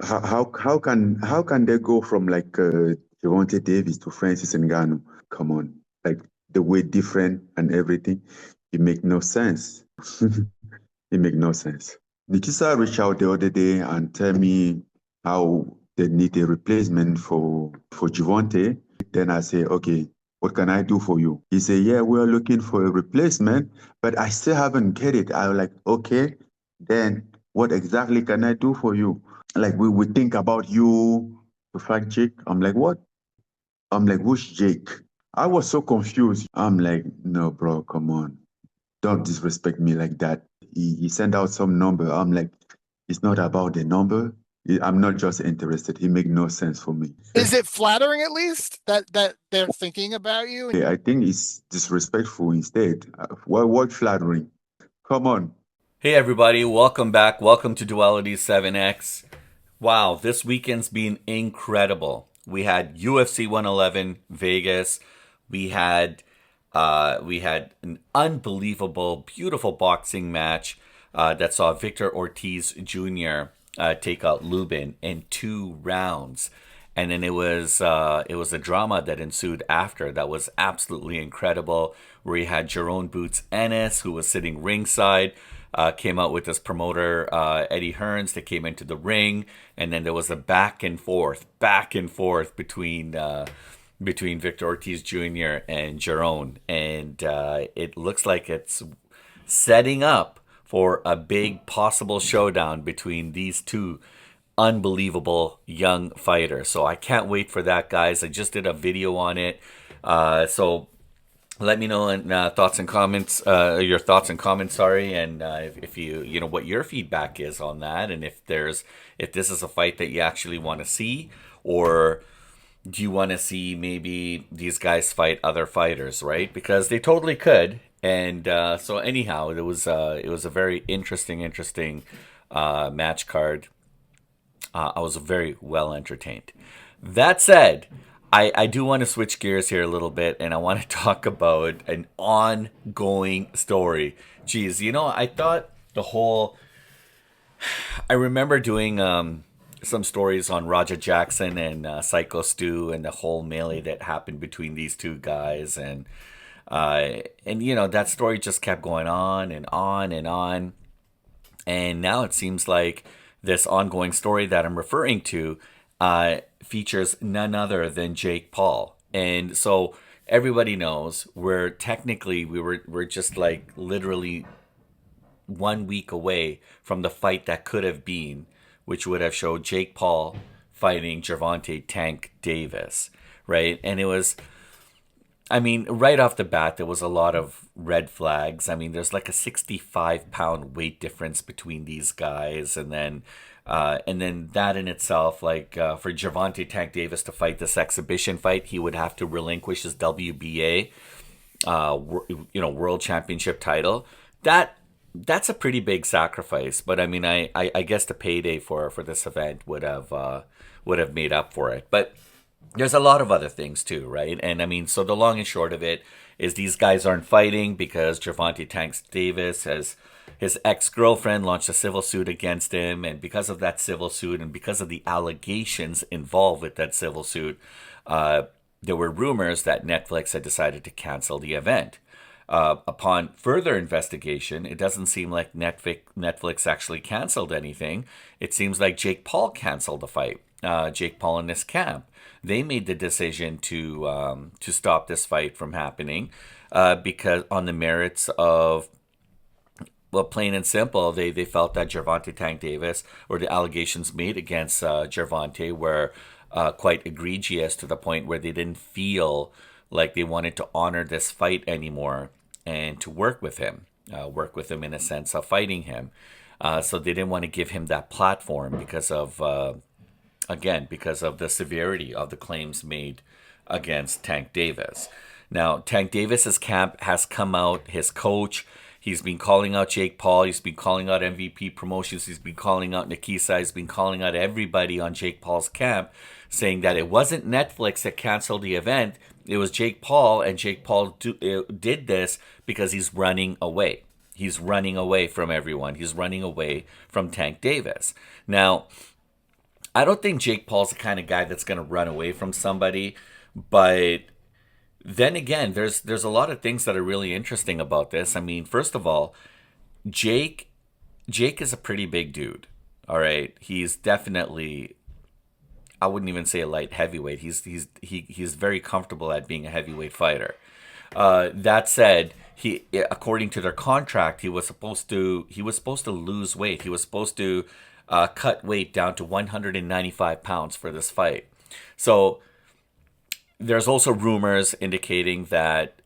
How can they go from like Gervonta Davis to Francis Ngannou? Come on, like the weight different and everything. It make no sense. It make no sense. Nikisa reached out the other day and tell me how they need a replacement for Gervonta. Then I say, okay, what can I do for you? He said, yeah, we're looking for a replacement, but I still haven't get it. I was like, okay, then what exactly can I do for you? Like we would think about you to fight Jake. I'm like, what? I'm like, who's Jake? I was so confused. I'm like, no, bro, come on. Don't disrespect me like that. He sent out some number. I'm like, it's not about the number. I'm not just interested. He make no sense for me. Is it flattering at least that they're thinking about you? I think it's disrespectful instead. What flattering? Come on. Hey everybody, welcome back. Welcome to Duality 7X. Wow, this weekend's been incredible. We had UFC 111 Vegas. We had an unbelievable, beautiful boxing match that saw Victor Ortiz Jr. Take out Lubin in 2 rounds. And then it was a drama that ensued after that was absolutely incredible, where you had Jerome Boots Ennis, who was sitting ringside, came out with his promoter Eddie Hearns. They came into the ring, and then there was a back and forth between Victor Ortiz Jr. and Jerome, and it looks like it's setting up for a big possible showdown between these two unbelievable young fighters. So I can't wait for that, guys. I just did a video on it. So let me know in thoughts and comments, your thoughts and comments. Sorry, and if you know what your feedback is on that, and if this is a fight that you actually want to see, or do you want to see maybe these guys fight other fighters, right? Because they totally could. And so anyhow, it was a very interesting match card. I was very well entertained. That said, I do want to switch gears here a little bit, and I want to talk about an ongoing story. Geez, I thought the whole. I remember doing some stories on Roger Jackson and Psycho Stu and the whole melee that happened between these two guys, and that story just kept going on and on and on. And now it seems like this ongoing story that I'm referring to features none other than Jake Paul. And so everybody knows we're just like literally 1 week away from the fight that could have been, which would have showed Jake Paul fighting Gervonta Tank Davis, right? And it was, I mean, right off the bat, there was a lot of red flags. I mean, there's like a 65-pound weight difference between these guys, and then that in itself, like for Gervonta Tank Davis to fight this exhibition fight, he would have to relinquish his WBA, world championship title. That's a pretty big sacrifice. But I mean, I guess the payday for this event would have made up for it. But there's a lot of other things too, right? And I mean, so the long and short of it is these guys aren't fighting because Gervonta Tanks Davis has his ex-girlfriend launched a civil suit against him, and because of that civil suit and because of the allegations involved with that civil suit, there were rumors that Netflix had decided to cancel the event. Upon further investigation, it doesn't seem like Netflix actually canceled anything. It seems like Jake Paul canceled the fight. Jake Paul and his camp, they made the decision to stop this fight from happening because on the merits of, well, plain and simple, they felt that Gervonta Tank Davis, or the allegations made against Gervonta, were quite egregious to the point where they didn't feel like they wanted to honor this fight anymore and to work with him in a sense of fighting him. So they didn't want to give him that platform because of, again, because of the severity of the claims made against Tank Davis. Now, Tank Davis's camp has come out, his coach, he's been calling out Jake Paul, he's been calling out MVP Promotions, he's been calling out Nikisa, he's been calling out everybody on Jake Paul's camp, saying that it wasn't Netflix that canceled the event, it was Jake Paul, and Jake Paul did this because he's running away. He's running away from everyone. He's running away from Tank Davis. Now, I don't think Jake Paul's the kind of guy that's going to run away from somebody, but then again, there's a lot of things that are really interesting about this. I mean, first of all, Jake is a pretty big dude. All right, he's definitely, I wouldn't even say a light heavyweight. He's very comfortable at being a heavyweight fighter. That said, he, according to their contract, he was supposed to lose weight. He was supposed to cut weight down to 195 pounds for this fight. So there's also rumors indicating that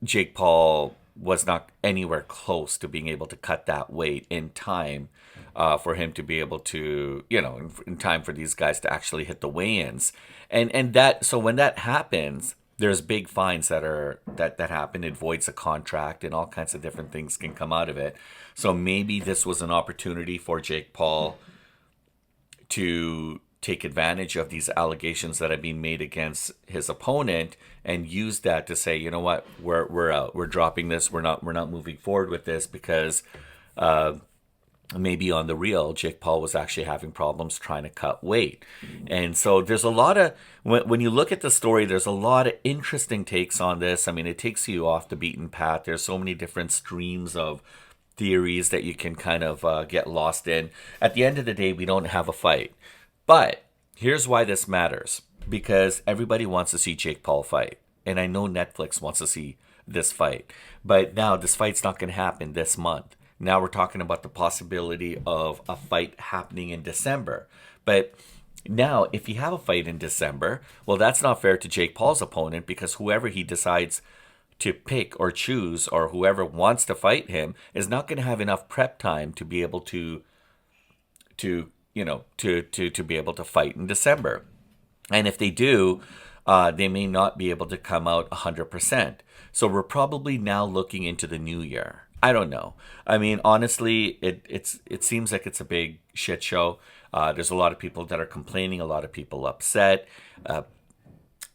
Jake Paul was not anywhere close to being able to cut that weight in time for him to be able to, in time for these guys to actually hit the weigh-ins. And that, so when that happens, there's big fines that happen. It voids a contract, and all kinds of different things can come out of it. So maybe this was an opportunity for Jake Paul to take advantage of these allegations that have been made against his opponent and use that to say, you know what, we're out, we're dropping this, we're not moving forward with this, because maybe on the real, Jake Paul was actually having problems trying to cut weight. And so there's a lot of, when you look at the story, there's a lot of interesting takes on this. I mean, it takes you off the beaten path. There's so many different streams of theories that you can kind of get lost in. At the end of the day, we don't have a fight. But here's why this matters. Because everybody wants to see Jake Paul fight. And I know Netflix wants to see this fight. But now this fight's not going to happen this month. Now we're talking about the possibility of a fight happening in December. But now, if you have a fight in December, well, that's not fair to Jake Paul's opponent, because whoever he decides to pick or choose, or whoever wants to fight him, is not going to have enough prep time to be able to be able to fight in December. And if they do, they may not be able to come out 100%. So we're probably now looking into the new year. I don't know. I mean, honestly, it seems like it's a big shit show. There's a lot of people that are complaining, a lot of people upset.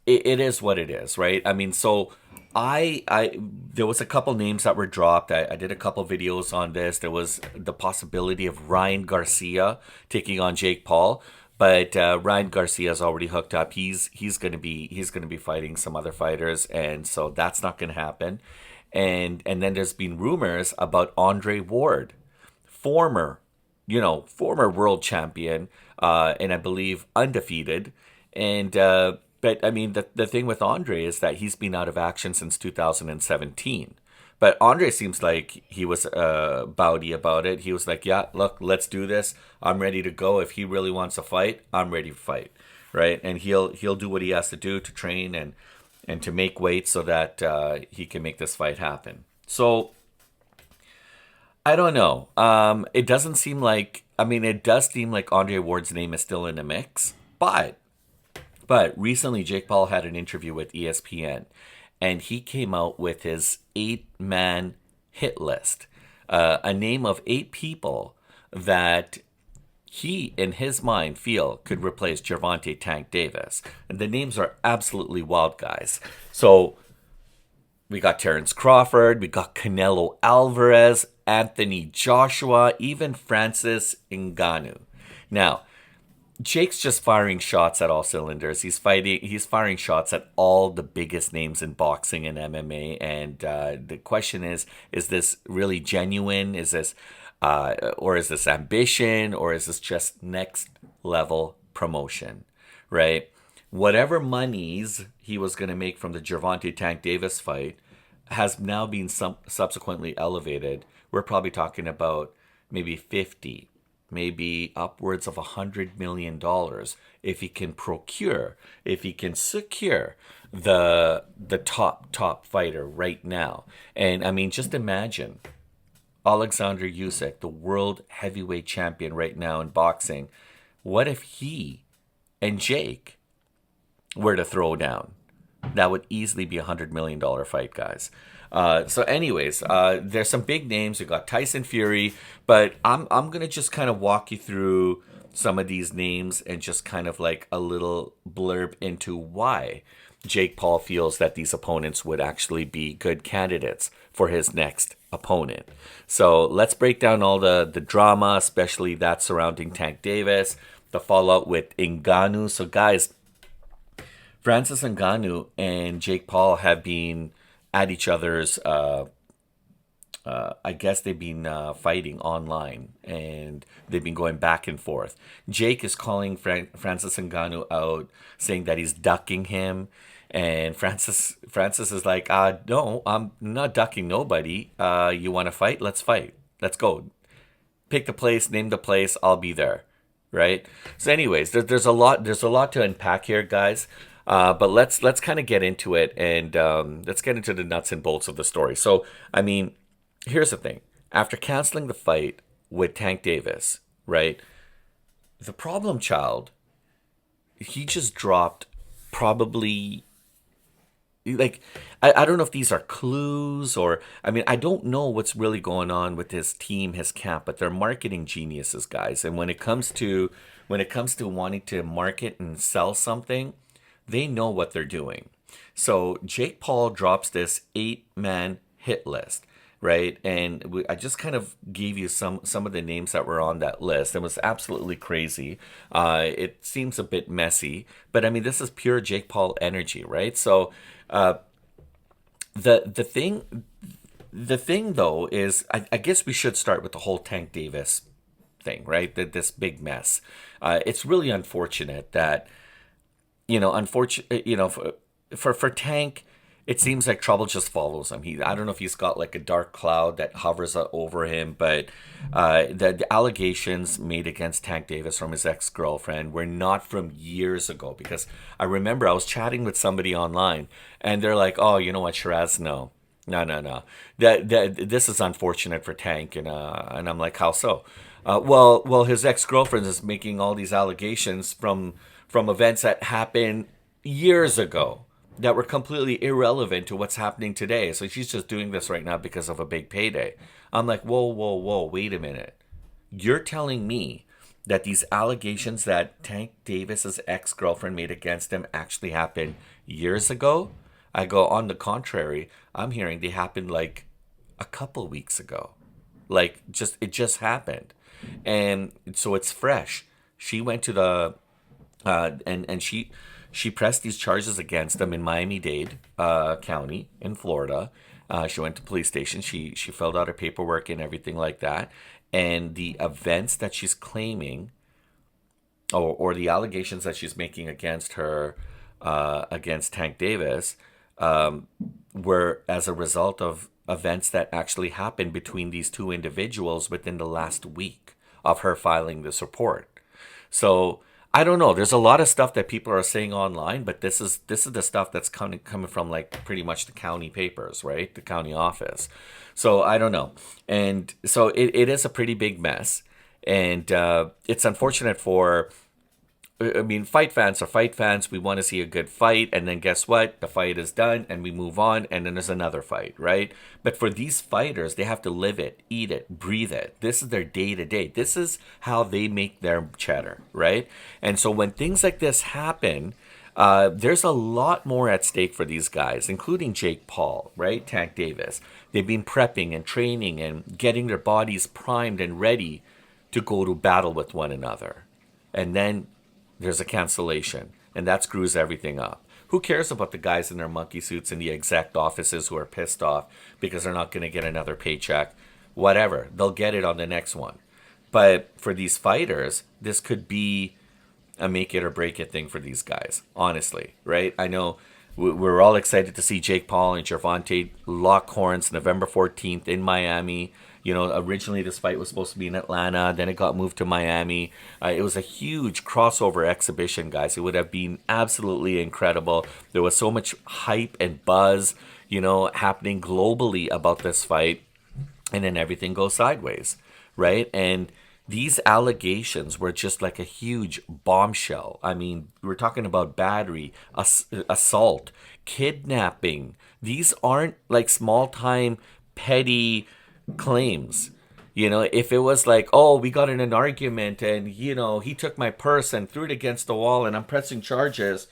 It is what it is, right? I mean, so there was a couple names that were dropped. I did a couple videos on this. There was the possibility of Ryan Garcia taking on Jake Paul, but Ryan Garcia's already hooked up. He's going to be fighting some other fighters, and so that's not going to happen. And then there's been rumors about Andre Ward, former world champion, and I believe undefeated. And but I mean, the thing with Andre is that he's been out of action since 2017. But Andre seems like he was bowdy about it. He was like, yeah, look, let's do this. I'm ready to go. If he really wants to fight, I'm ready to fight, right? And he'll do what he has to do to train and to make weight so that he can make this fight happen. So I don't know. It doesn't seem like, it does seem like Andre Ward's name is still in the mix. But recently Jake Paul had an interview with ESPN, and he came out with his 8-man hit list, a name of 8 people that he, in his mind, feel could replace Gervonta Tank Davis. And the names are absolutely wild, guys. So we got Terence Crawford, we got Canelo Alvarez, Anthony Joshua, even Francis Ngannou. Now, Jake's just firing shots at all cylinders. He's firing shots at all the biggest names in boxing and MMA. And the question is this really genuine? Is this or is this ambition, or is this just next level promotion, right? Whatever monies he was going to make from the Gervonta Tank Davis fight has now been subsequently elevated. We're probably talking about maybe 50, maybe upwards of $100 million if he can secure the top fighter right now. And just imagine Alexander Usyk, the world heavyweight champion right now in boxing. What if he and Jake were to throw down? That would easily be $100 million fight, guys. So anyways, there's some big names. You got Tyson Fury, but I'm going to just kind of walk you through some of these names and just kind of like a little blurb into why Jake Paul feels that these opponents would actually be good candidates for his next opponent. So let's break down all the drama, especially that surrounding Tank Davis. the fallout with Ngannou. So guys, Francis Ngannou and Jake Paul have been at each other's. I guess they've been fighting online, and they've been going back and forth. Jake is calling Francis Ngannou out, saying that he's ducking him, and Francis is like, no, I'm not ducking nobody. You want to fight? Let's fight. Let's go. Pick the place, name the place. I'll be there, right? So, anyways, there's a lot to unpack here, guys. But let's kind of get into it, and let's get into the nuts and bolts of the story. So, I mean, here's the thing. After canceling the fight with Tank Davis, right? The problem child, he just dropped probably, like, I don't know if these are clues, or I mean, I don't know what's really going on with his team, his camp, but they're marketing geniuses, guys. And when it comes to wanting to market and sell something, they know what they're doing. So Jake Paul drops this 8-man hit list, right? And I just kind of gave you some of the names that were on that list. It was absolutely crazy. It seems a bit messy, but I mean, this is pure Jake Paul energy, right? So the thing though is, I guess we should start with the whole Tank Davis thing, right? This big mess. It's really unfortunate that, for Tank, it seems like trouble just follows him. I don't know if he's got like a dark cloud that hovers over him, but the allegations made against Tank Davis from his ex-girlfriend were not from years ago. Because I remember I was chatting with somebody online, and they're like, "Oh, you know what, Sheeraz? No. That this is unfortunate for Tank," and I'm like, "How so?" Well, his ex-girlfriend is making all these allegations from events that happened years ago that were completely irrelevant to what's happening today. So she's just doing this right now because of a big payday. I'm like, whoa, wait a minute. You're telling me that these allegations that Tank Davis's ex-girlfriend made against him actually happened years ago? I go, on the contrary, I'm hearing they happened like a couple weeks ago. Like, it just happened. And so it's fresh. She went to the and she pressed these charges against him in Miami-Dade County in Florida. She went to police station. She filled out her paperwork and everything like that. And the events that she's claiming, or the allegations that she's making against her, against Tank Davis, were as a result of events that actually happened between these two individuals within the last week of her filing this report. So I don't know. There's a lot of stuff that people are saying online, but this is the stuff that's coming from like pretty much the county papers, right? The county office. So I don't know. And so it is a pretty big mess. And it's unfortunate for, I mean, fight fans are fight fans. We want to see a good fight. And then guess what? The fight is done and we move on. And then there's another fight, right? But for these fighters, they have to live it, eat it, breathe it. This is their day to day. This is how they make their cheddar, right? And so when things like this happen, there's a lot more at stake for these guys, including Jake Paul, right? Tank Davis. They've been prepping and training and getting their bodies primed and ready to go to battle with one another. And then there's a cancellation, and that screws everything up. Who cares about the guys in their monkey suits in the exec offices who are pissed off because they're not going to get another paycheck? Whatever. They'll get it on the next one. But for these fighters, this could be a make it or break it thing for these guys, honestly, right? I know we're all excited to see Jake Paul and Gervonta lock horns November 14th in Miami. You know, originally this fight was supposed to be in Atlanta, then it got moved to Miami. It was a huge crossover exhibition, guys. It would have been absolutely incredible. There was so much hype and buzz, happening globally about this fight, and then everything goes sideways, right? And these allegations were just like a huge bombshell. I mean, we're talking about battery, assault, kidnapping. These aren't like small-time petty claims. If it was like, oh, we got in an argument and he took my purse and threw it against the wall and I'm pressing charges,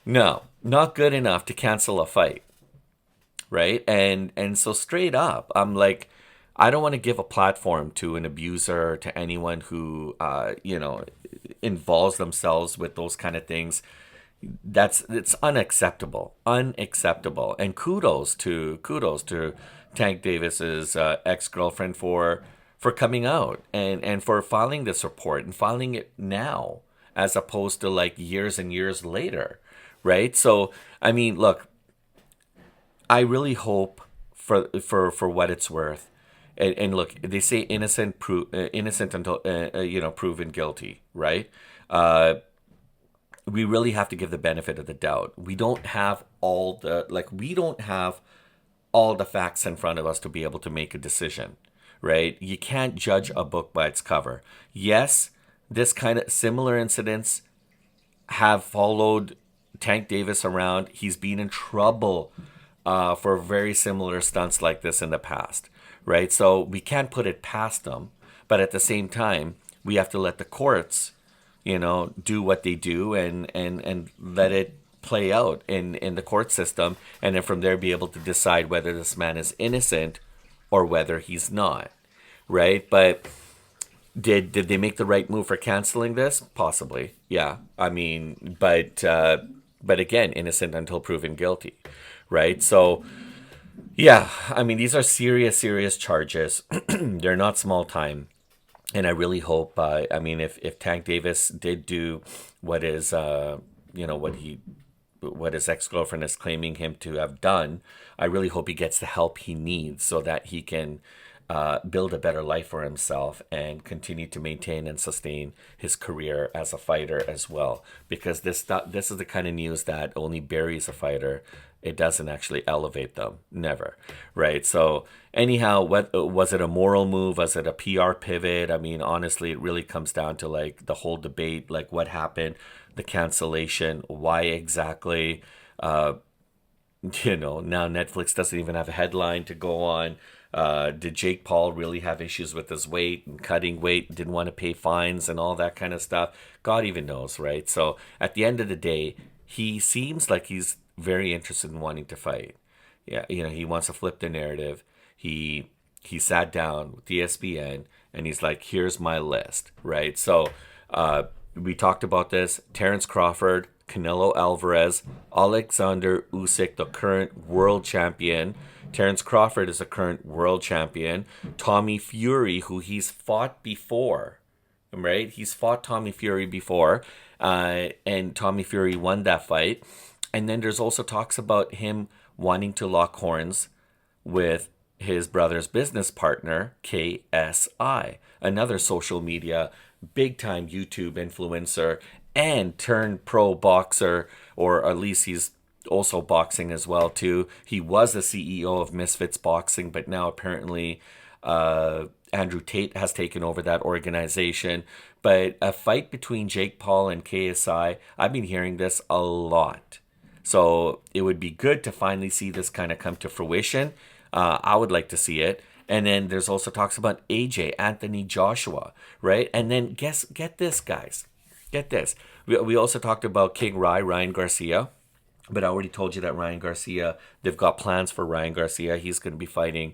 no, not good enough to cancel a fight, right? And so straight up, I'm like, I don't want to give a platform to an abuser, to anyone who involves themselves with those kind of things, it's unacceptable, and kudos to Tank Davis's ex-girlfriend for coming out and for filing this report and filing it now as opposed to like years and years later, right? So I mean, look, I really hope for what it's worth. And look, they say innocent until proven guilty, right? We really have to give the benefit of the doubt. We don't have all the facts in front of us to be able to make a decision, right? You can't judge a book by its cover. Yes, this kind of similar incidents have followed Tank Davis around. He's been in trouble for very similar stunts like this in the past, right? So we can't put it past them, but at the same time, we have to let the courts, do what they do and let it play out in the court system, and then from there be able to decide whether this man is innocent or whether he's not, right? But did they make the right move for canceling this? Possibly, yeah. I mean, but again, innocent until proven guilty, right? So yeah, I mean, these are serious charges. They're not small time. And I really hope, if Tank Davis did do what is, what his ex-girlfriend is claiming him to have done, I really hope he gets the help he needs so that he can build a better life for himself and continue to maintain and sustain his career as a fighter as well. Because this is the kind of news that only buries a fighter. It doesn't actually elevate them. Never. Right? So anyhow, was it a moral move? Was it a PR pivot? I mean, honestly, it really comes down to like the whole debate, like what happened, the cancellation, why exactly. Now Netflix doesn't even have a headline to go on. Did Jake Paul really have issues with his weight and cutting weight, didn't want to pay fines and all that kind of stuff? God even knows, right? So at the end of the day, he seems like he's very interested in wanting to fight. Yeah, he wants to flip the narrative. He sat down with ESPN and he's like, here's my list, right? So we talked about this. Terence Crawford, Canelo Alvarez, Alexander Usyk, the current world champion. Terence Crawford is a current world champion. Tommy Fury, who he's fought before, right? He's fought Tommy Fury before, and Tommy Fury won that fight. And then there's also talks about him wanting to lock horns with his brother's business partner, KSI, another social media, big-time YouTube influencer and turned pro boxer, or at least he's also boxing as well too. He was the CEO of Misfits Boxing, but now apparently Andrew Tate has taken over that organization. But a fight between Jake Paul and KSI, I've been hearing this a lot. So it would be good to finally see this kind of come to fruition. I would like to see it. And then there's also talks about AJ, Anthony Joshua, right? And then get this, guys. Get this. We also talked about King Ryan Garcia. But I already told you that Ryan Garcia, they've got plans for Ryan Garcia. He's going to be fighting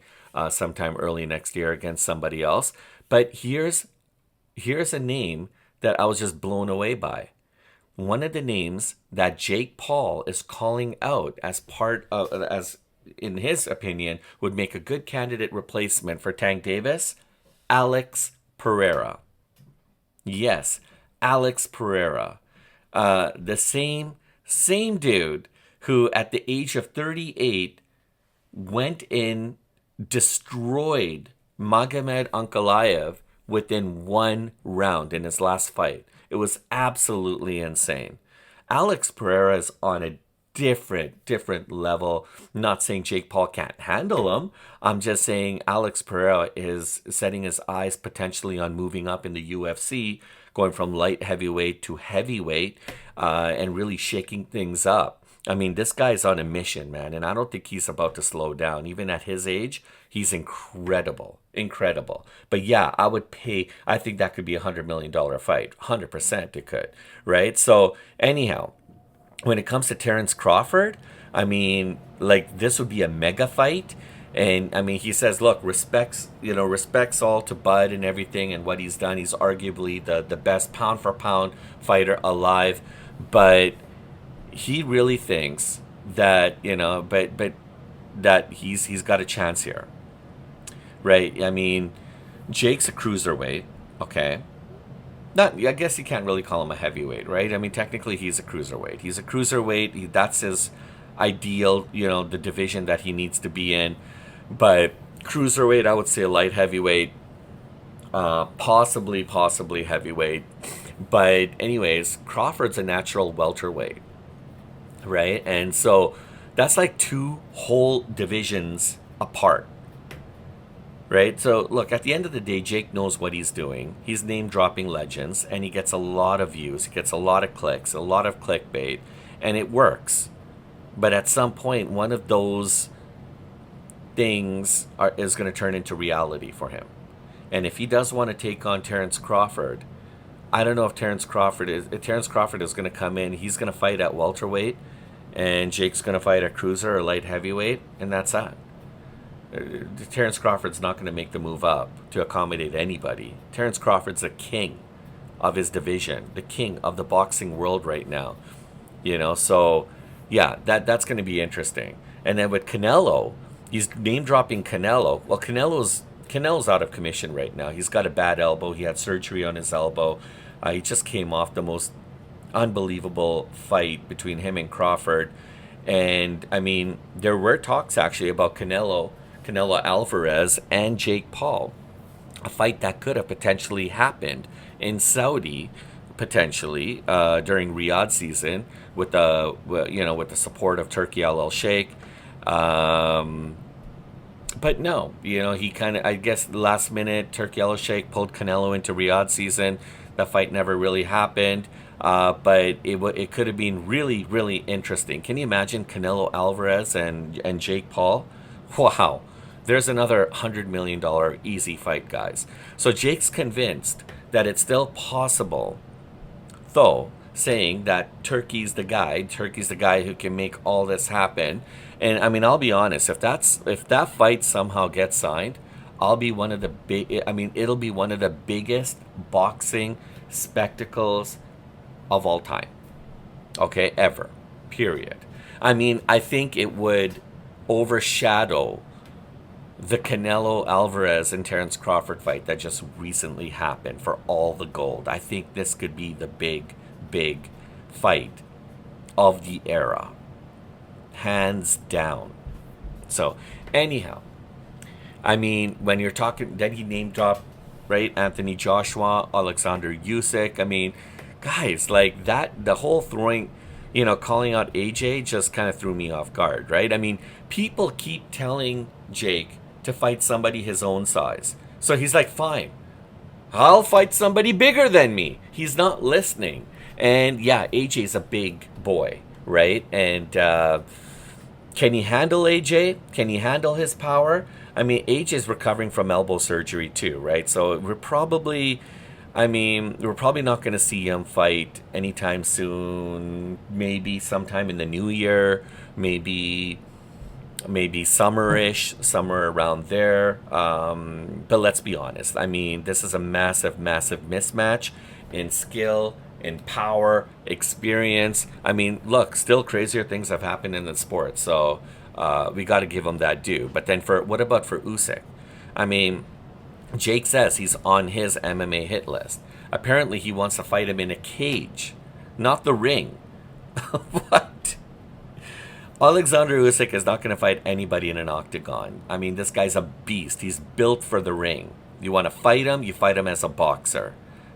sometime early next year against somebody else. But here's a name that I was just blown away by. One of the names that Jake Paul is calling out as in his opinion, would make a good candidate replacement for Tank Davis, Alex Pereira. Yes, Alex Pereira. The same dude who at the age of 38 went in, destroyed Magomed Ankalaev within one round in his last fight. It was absolutely insane. Alex Pereira is on a different level. I'm not saying Jake Paul can't handle him. I'm just saying Alex Pereira is setting his eyes potentially on moving up in the UFC, going from light heavyweight to heavyweight, and really shaking things up. I mean, this guy's on a mission, man, and I don't think he's about to slow down. Even at his age, he's incredible. But yeah, I think that could be $100 million fight. 100% it could, right? So anyhow, when it comes to Terence Crawford, I mean, like, this would be a mega fight. And I mean, he says, look, respects all to Bud and everything and what he's done. He's arguably the best pound for pound fighter alive, but he really thinks that, but that he's got a chance here, right? I mean, Jake's a cruiserweight, okay. Not, I guess you can't really call him a heavyweight, right? I mean, technically he's a cruiserweight. He's a cruiserweight. That's his ideal, the division that he needs to be in. But cruiserweight, I would say light heavyweight, possibly heavyweight. But anyways, Crawford's a natural welterweight, right? And so that's like two whole divisions apart. Right? So, look, at the end of the day, Jake knows what he's doing. He's name-dropping legends, and he gets a lot of views. He gets a lot of clicks, a lot of clickbait, and it works. But at some point, one of those things is going to turn into reality for him. And if he does want to take on Terence Crawford, I don't know if Terence Crawford is going to come in. He's going to fight at welterweight, and Jake's going to fight at cruiser or light heavyweight, and that's that. Terence Crawford's not going to make the move up to accommodate anybody. Terence Crawford's the king of his division, the king of the boxing world right now. So yeah, that's going to be interesting. And then with Canelo, he's name dropping Canelo. Well, Canelo's out of commission right now. He's got a bad elbow. He had surgery on his elbow. He just came off the most unbelievable fight between him and Crawford. And I mean, there were talks actually about Canelo Alvarez and Jake Paul, a fight that could have potentially happened in Saudi, potentially during Riyadh season with the support of Turkey Al Sheikh. But no, he kind of, I guess, last minute Turkey Al Sheikh pulled Canelo into Riyadh season. The fight never really happened. But it could have been really, really interesting. Can you imagine Canelo Alvarez and Jake Paul? Wow. There's another $100 million easy fight, guys. So Jake's convinced that it's still possible, though, saying that Turkey's the guy who can make all this happen. And I mean, I'll be honest, if that fight somehow gets signed, it'll be one of the biggest boxing spectacles of all time. Okay, ever. Period. I mean, I think it would overshadow the Canelo Alvarez and Terence Crawford fight that just recently happened for all the gold. I think this could be the big fight of the era. Hands down. So, anyhow, I mean, when you're talking, then he name dropped, right, Anthony Joshua, Alexander Usyk. I mean, guys, like that, the whole throwing, calling out AJ just kind of threw me off guard, right? I mean, people keep telling Jake to fight somebody his own size. So he's like, fine, I'll fight somebody bigger than me. He's not listening. And yeah, AJ's a big boy, right? And can he handle AJ? Can he handle his power? I mean, AJ's recovering from elbow surgery too, right? So we're probably not going to see him fight anytime soon. Maybe sometime in the new year, maybe summerish, somewhere around there. But let's be honest. I mean, this is a massive mismatch in skill, in power, experience. I mean, look, still crazier things have happened in the sport. So we got to give him that due. But then what about for Usyk? I mean, Jake says he's on his MMA hit list. Apparently, he wants to fight him in a cage, not the ring. What? Alexander Usyk is not going to fight anybody in an octagon. I mean, this guy's a beast. He's built for the ring. You want to fight him, you fight him as a boxer.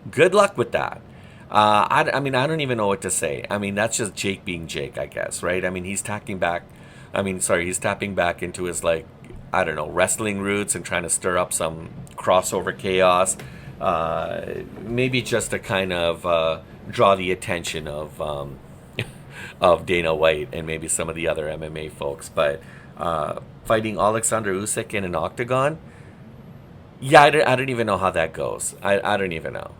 Good luck with that. I mean, I don't even know what to say. I mean, that's just Jake being Jake, I guess, right? I mean, he's tapping back into his, like, I don't know, wrestling roots and trying to stir up some crossover chaos. Maybe just to kind of draw the attention of Dana White and maybe some of the other MMA folks. But fighting Alexander Usyk in an octagon, yeah, I don't even know how that goes. I don't even know.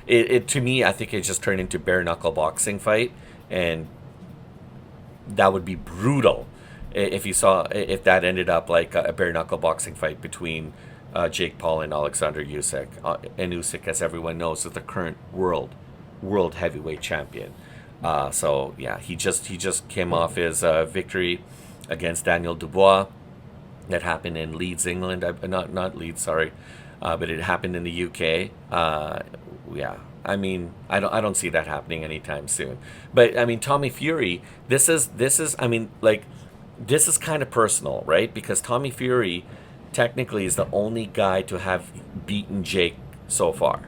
It to me, I think it just turned into bare knuckle boxing fight, and that would be brutal. if that ended up like a bare knuckle boxing fight between Jake Paul and Alexander Usyk. And Usyk, as everyone knows, is the current world heavyweight champion. So yeah, he just came off his victory against Daniel Dubois. That happened in Leeds, England. Not Leeds, sorry, but it happened in the UK. Yeah, I mean, I don't see that happening anytime soon. But I mean, Tommy Fury, this is I mean, like, this is kind of personal, right? Because Tommy Fury technically is the only guy to have beaten Jake so far.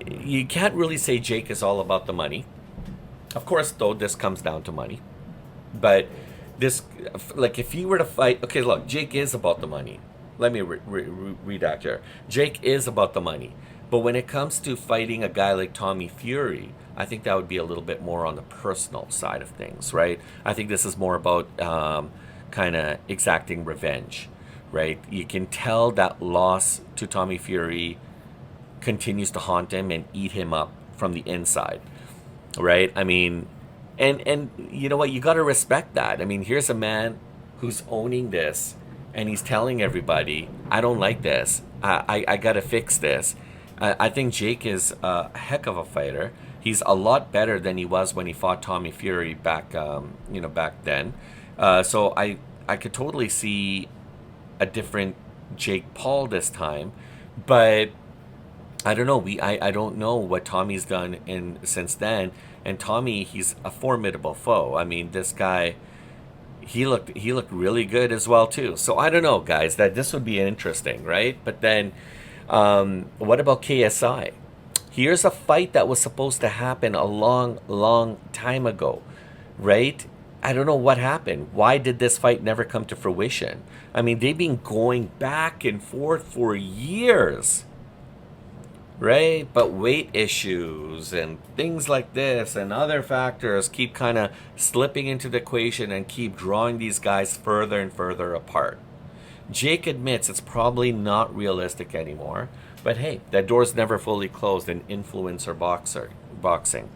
You can't really say Jake is all about the money. Of course, though, this comes down to money. But this, like, if he were to fight, okay, look, Jake is about the money. Let me read out here. Jake is about the money. But when it comes to fighting a guy like Tommy Fury, I think that would be a little bit more on the personal side of things, right? I think this is more about kind of exacting revenge, right? You can tell that loss to Tommy Fury continues to haunt him and eat him up from the inside, right? I mean, and you know what? You got to respect that. I mean, here's a man who's owning this, and he's telling everybody, I don't like this. I got to fix this. I think Jake is a heck of a fighter. He's a lot better than he was when he fought Tommy Fury back then. So I could totally see a different Jake Paul this time, but I don't know. I don't know what Tommy's done since then. And Tommy, he's a formidable foe. I mean, this guy, he looked really good as well too. So I don't know, guys. That this would be interesting, right? But then, what about KSI? Here's a fight that was supposed to happen a long time ago, right? I don't know what happened. Why did this fight never come to fruition? I mean, they've been going back and forth for years, right? But weight issues and things like this and other factors keep kind of slipping into the equation and keep drawing these guys further and further apart. Jake admits it's probably not realistic anymore, but hey, that door's never fully closed in influencer boxing.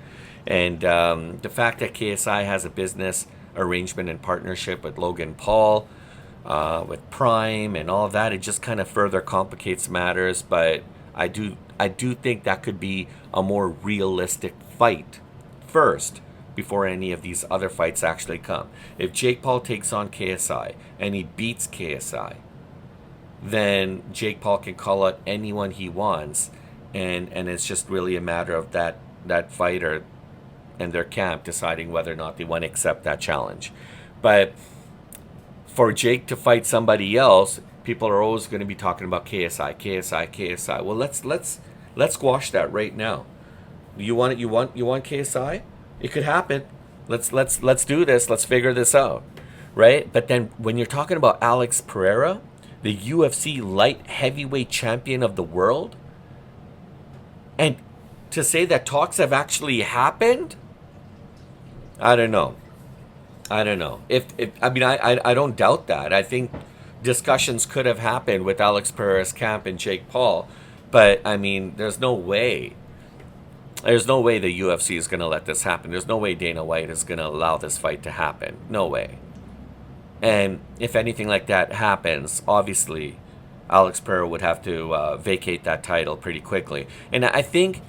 And the fact that KSI has a business arrangement and partnership with Logan Paul, with Prime and all of that, it just kind of further complicates matters. But I do think that could be a more realistic fight first before any of these other fights actually come. If Jake Paul takes on KSI and he beats KSI, then Jake Paul can call out anyone he wants, and it's just really a matter of that fighter and their camp deciding whether or not they want to accept that challenge. But for Jake to fight somebody else, people are always going to be talking about KSI. Well, let's squash that right now. You want KSI? It could happen. Let's do this. Let's figure this out, right? But then when you're talking about Alex Pereira, the UFC light heavyweight champion of the world, and to say that talks have actually happened, I don't know. If I mean, I don't doubt that. I think discussions could have happened with Alex Pereira's camp and Jake Paul, but I mean, there's no way the UFC is going to let this happen. There's no way Dana White is going to allow this fight to happen. No way. And if anything like that happens, obviously, Alex Pereira would have to vacate that title pretty quickly. And I think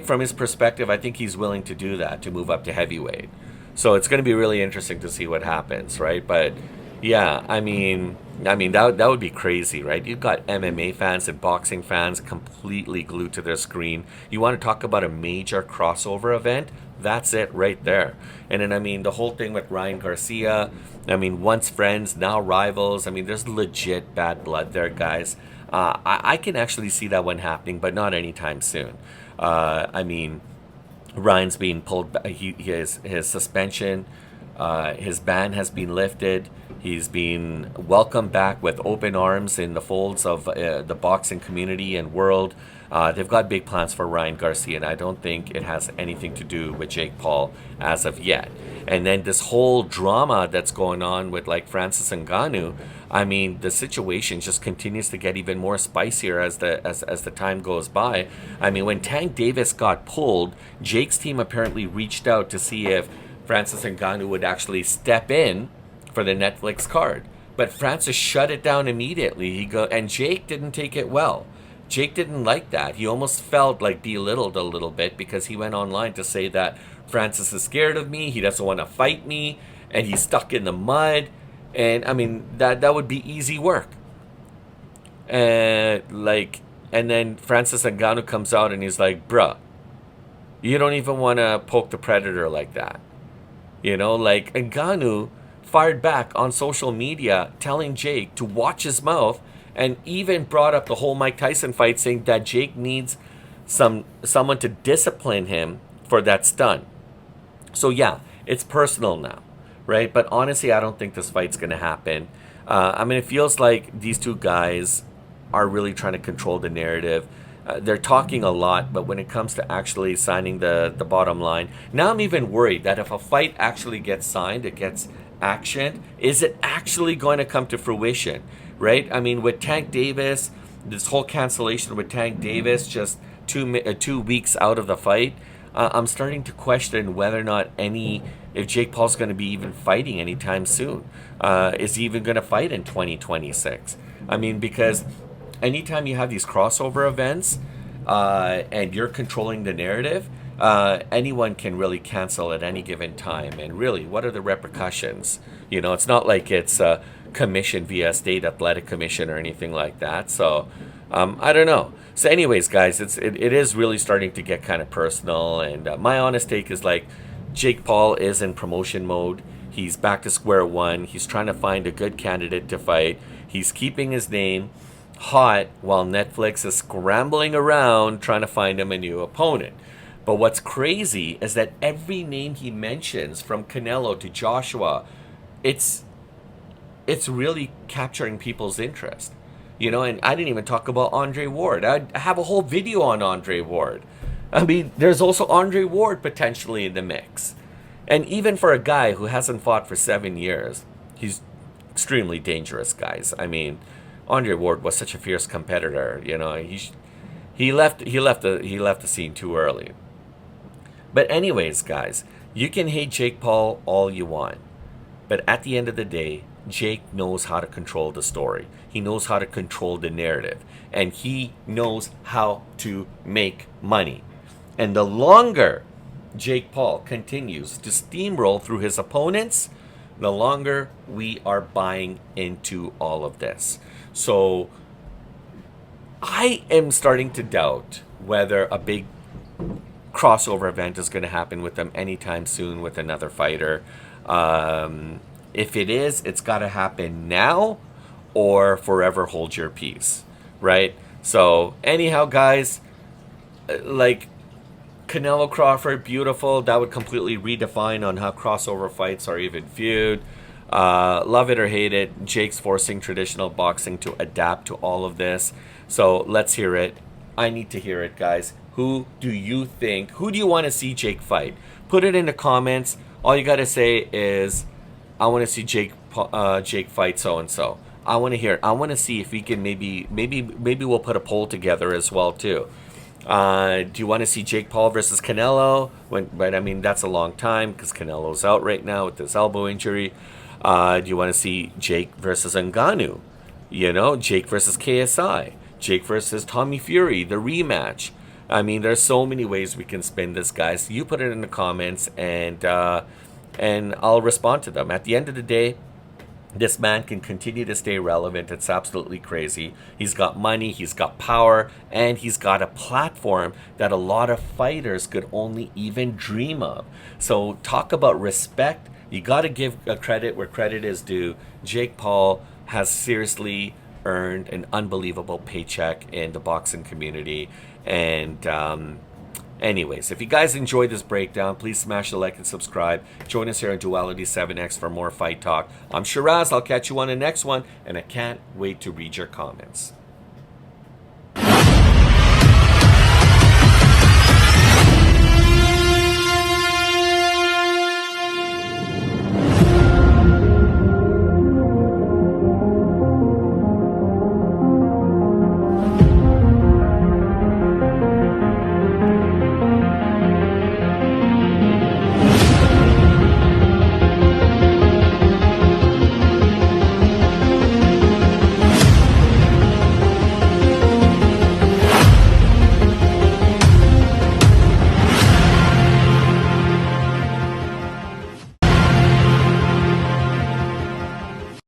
from his perspective, I think he's willing to do that, to move up to heavyweight. So it's going to be really interesting to see what happens, right? But yeah, I mean that would be crazy, right? You've got MMA fans and boxing fans completely glued to their screen. You want to talk about a major crossover event? That's it right there. And then, I mean, the whole thing with Ryan Garcia, I mean, once friends, now rivals. I mean, there's legit bad blood there, guys. I can actually see that one happening, but not anytime soon. I mean, Ryan's being pulled back. His suspension, his ban has been lifted. He's been welcomed back with open arms in the folds of the boxing community and world. They've got big plans for Ryan Garcia, and I don't think it has anything to do with Jake Paul as of yet. And then this whole drama that's going on with like Francis Ngannou, I mean, the situation just continues to get even more spicier as the time goes by. I mean, when Tank Davis got pulled, Jake's team apparently reached out to see if Francis Ngannou would actually step in for the Netflix card. But Francis shut it down immediately. And Jake didn't take it well. Jake didn't like that. He almost felt like belittled a little bit because he went online to say that Francis is scared of me. He doesn't want to fight me, and he's stuck in the mud. And I mean, that would be easy work. And then Francis Ngannou comes out and he's like, bruh, you don't even want to poke the predator like that. You know, like Ngannou fired back on social media telling Jake to watch his mouth, and even brought up the whole Mike Tyson fight, saying that Jake needs someone to discipline him for that stunt. So yeah, it's personal now, right? But honestly, I don't think this fight's going to happen. I mean, it feels like these two guys are really trying to control the narrative. They're talking a lot, but when it comes to actually signing the bottom line, now I'm even worried that if a fight actually gets signed, it gets actioned, is it actually going to come to fruition, right? I mean, with Tank Davis, this whole cancellation with Tank Davis just 2 weeks out of the fight, I'm starting to question whether or not if Jake Paul's going to be even fighting anytime soon. Is he even going to fight in 2026? I mean, because anytime you have these crossover events and you're controlling the narrative, anyone can really cancel at any given time. And really, what are the repercussions? You know, it's not like it's commissioned via state athletic commission or anything like that. So I don't know. So anyways, guys, it is really starting to get kind of personal. And my honest take is like Jake Paul is in promotion mode. He's back to square one. He's trying to find a good candidate to fight. He's keeping his name hot while Netflix is scrambling around trying to find him a new opponent. But what's crazy is that every name he mentions, from Canelo to Joshua, it's really capturing people's interest. You know, and I didn't even talk about Andre Ward. I have a whole video on Andre Ward. I mean, there's also Andre Ward potentially in the mix. And even for a guy who hasn't fought for 7 years, he's extremely dangerous, guys. I mean, Andre Ward was such a fierce competitor. You know, he left the scene too early. But anyways, guys, you can hate Jake Paul all you want, but at the end of the day, Jake knows how to control the story. He knows how to control the narrative, and he knows how to make money. And the longer Jake Paul continues to steamroll through his opponents, the longer we are buying into all of this. So I am starting to doubt whether a big crossover event is going to happen with them anytime soon with another fighter. If it is, it's got to happen now or forever hold your peace, right? So anyhow, guys, like Canelo Crawford, beautiful. That would completely redefine on how crossover fights are even viewed. Love it or hate it, Jake's forcing traditional boxing to adapt to all of this. So let's hear it. I need to hear it, guys. Who do you want to see Jake fight? Put it in the comments. All you got to say is, I want to see Jake fight so-and-so. I want to hear it. I want to see if we can maybe we'll put a poll together as well, too. Do you want to see Jake Paul versus Canelo? But I mean, that's a long time because Canelo's out right now with this elbow injury. Do you want to see Jake versus Ngannou? You know, Jake versus KSI. Jake versus Tommy Fury, the rematch. I mean, there's so many ways we can spin this, guys. You put it in the comments, and I'll respond to them. At the end of the day, this man can continue to stay relevant. It's absolutely crazy. He's got money, he's got power, and he's got a platform that a lot of fighters could only even dream of. So talk about respect. You got to give a credit where credit is due. Jake Paul has seriously earned an unbelievable paycheck in the boxing community. And anyways, if you guys enjoyed this breakdown, please smash the like and subscribe. Join us here on Duality 7X for more fight talk. I'm Sheeraz. I'll catch you on the next one, and I can't wait to read your comments.